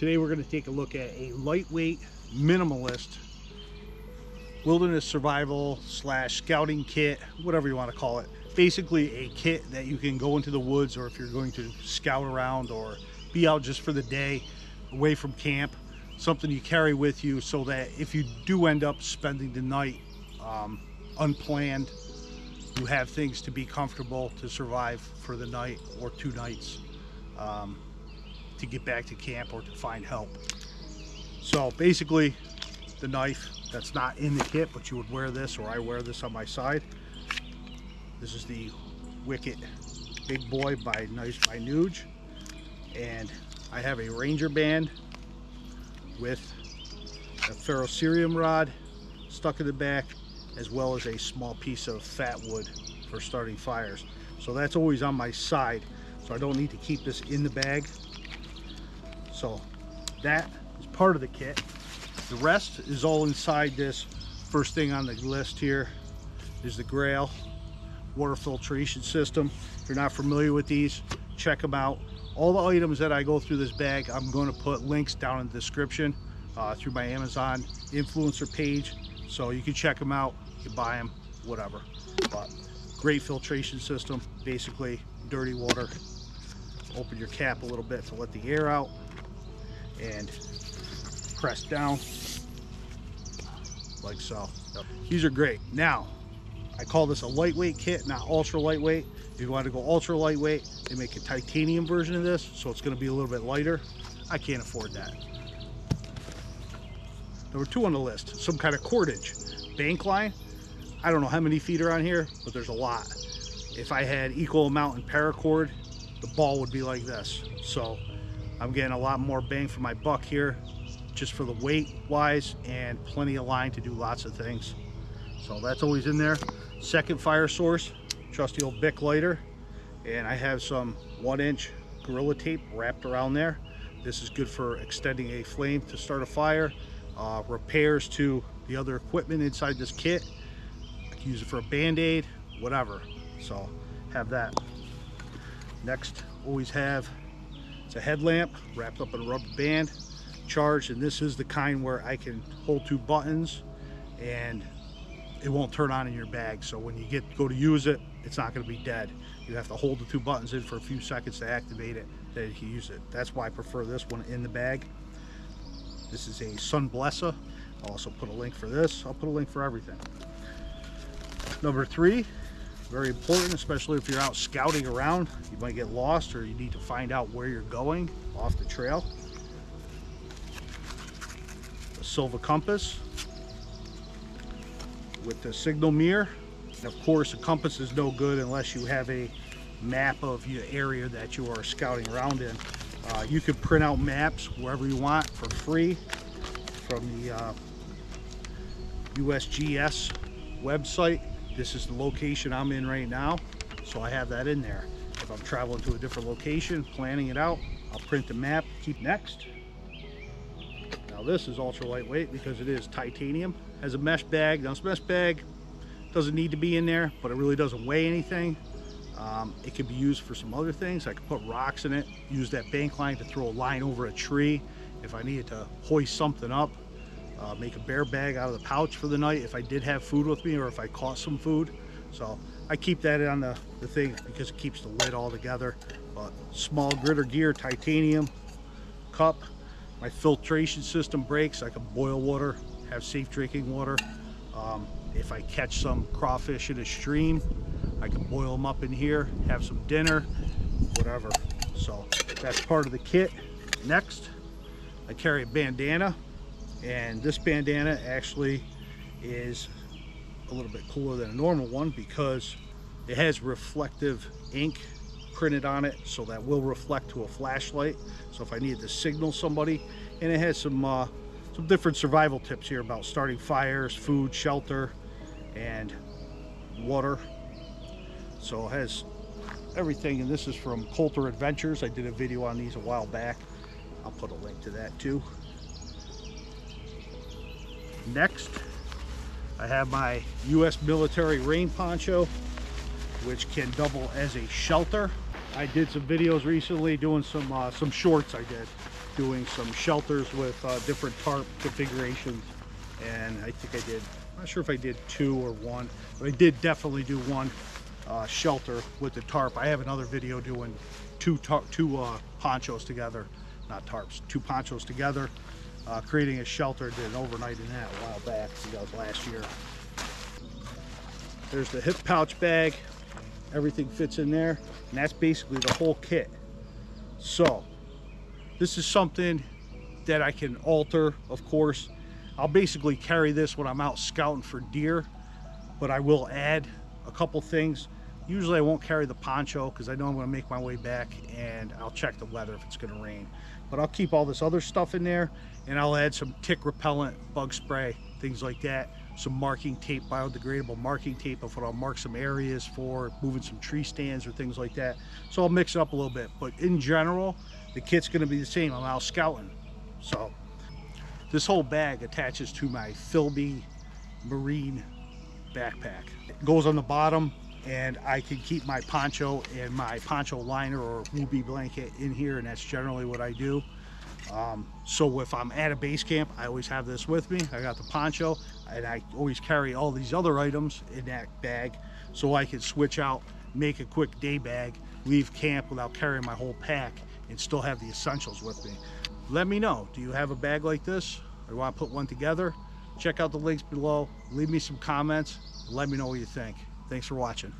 Today we're going to take a look at a lightweight minimalist wilderness survival slash scouting kit, whatever you want to call it. Basically a kit that you can go into the woods, or if you're going to scout around or be out just for the day away from camp, something you carry with you so that if you do end up spending the night unplanned, you have things to be comfortable to survive for the night or 2 nights, to get back to camp or to find help. So basically the knife that's not in the kit, but you would wear this, or I wear this on my side. This is the Wicked Big Boy by Nuge, and I have a Ranger band with a ferrocerium rod stuck in the back, as well as a small piece of fat wood for starting fires. So that's always on my side, so I don't need to keep this in the bag. So that is part of the kit. The rest is all inside this. First thing on the list here is the Grayl water filtration system. If you're not familiar with these, check them out. All the items that I go through this bag, I'm going to put links down in the description through my Amazon influencer page, so you can check them out, you can buy them, whatever. But great filtration system. Basically dirty water, open your cap a little bit to let the air out and press down like so. These are great. Now, I call this a lightweight kit, not ultra lightweight. If you want to go ultra lightweight, they make a titanium version of this, so it's going to be a little bit lighter. I can't afford that. Number 2 on the list, some kind of cordage. Bank line. I don't know how many feet are on here, but there's a lot. If I had equal amount in paracord, the ball would be like this. So I'm getting a lot more bang for my buck here, just for the weight wise, and plenty of line to do lots of things. So that's always in there. Second fire source, trusty old Bic lighter, and I have some 1-inch Gorilla Tape wrapped around there. This is good for extending a flame to start a fire. Repairs to the other equipment inside this kit. I can use it for a band-aid, whatever. So have that. Next, always have, it's a headlamp wrapped up in a rubber band, charged, and this is the kind where I can hold 2 buttons and it won't turn on in your bag. So when you go to use it, it's not going to be dead. You have to hold the 2 buttons in for a few seconds to activate it, then you can use it. That's why I prefer this one in the bag. This is a Sunblesa. I'll also put a link for this. I'll put a link for everything. Number 3, very important, especially if you're out scouting around. You might get lost, or you need to find out where you're going off the trail. A Silva compass with the signal mirror. And of course, a compass is no good unless you have a map of your area that you are scouting around in. You can print out maps wherever you want for free from the USGS website. This is the location I'm in right now, so I have that in there. If I'm traveling to a different location, planning it out, I'll print the map. Keep next. Now this is ultra lightweight because it is titanium. Has a mesh bag. Now this mesh bag doesn't need to be in there, but it really doesn't weigh anything. It can be used for some other things. I could put rocks in it, use that bank line to throw a line over a tree if I needed to hoist something up, make a bear bag out of the pouch for the night if I did have food with me, or if I caught some food. So I keep that on the thing because it keeps the lid all together. But small Gritr gear, titanium cup. My filtration system breaks. I can boil water, have safe drinking water. If I catch some crawfish in a stream, I can boil them up in here, have some dinner, whatever. So that's part of the kit. Next, I carry a bandana, and this bandana actually is a little bit cooler than a normal one because it has reflective ink printed on it, so that will reflect to a flashlight. So if I needed to signal somebody, and it has some different survival tips here about starting fires, food, shelter, and water. So it has everything, and this is from Colter Adventures. I did a video on these a while back. I'll put a link to that too. Next, I have my U.S. Military Rain Poncho, which can double as a shelter. I did some videos recently doing some shorts I did, doing some shelters with different tarp configurations, and I think I did, I'm not sure if I did 2 or 1, but I did definitely do 1 shelter with the tarp. I have another video doing two ponchos together, not tarps, 2 ponchos together, creating a shelter. Did an overnight in that a while back. That was last year. There's the hip pouch bag. Everything fits in there, and that's basically the whole kit. So this is something that I can alter, of course. I'll basically carry this when I'm out scouting for deer, but I will add a couple things. Usually I won't carry the poncho because I know I'm going to make my way back, and I'll check the weather if it's going to rain. But I'll keep all this other stuff in there, and I'll add some tick repellent, bug spray, things like that. Some marking tape, biodegradable marking tape of what I'll mark some areas for moving some tree stands or things like that. So I'll mix it up a little bit, but in general, the kit's going to be the same. I'm out scouting. So this whole bag attaches to my Philby Marine backpack. It goes on the bottom, and I can keep my poncho and my poncho liner or whoopee blanket in here, and that's generally what I do. So if I'm at a base camp, I always have this with me. I got the poncho, and I always carry all these other items in that bag so I can switch out, make a quick day bag, leave camp without carrying my whole pack, and still have the essentials with me. Let me know, do you have a bag like this, or want to put one together? Check out the links below, leave me some comments, let me know what you think. Thanks for watching.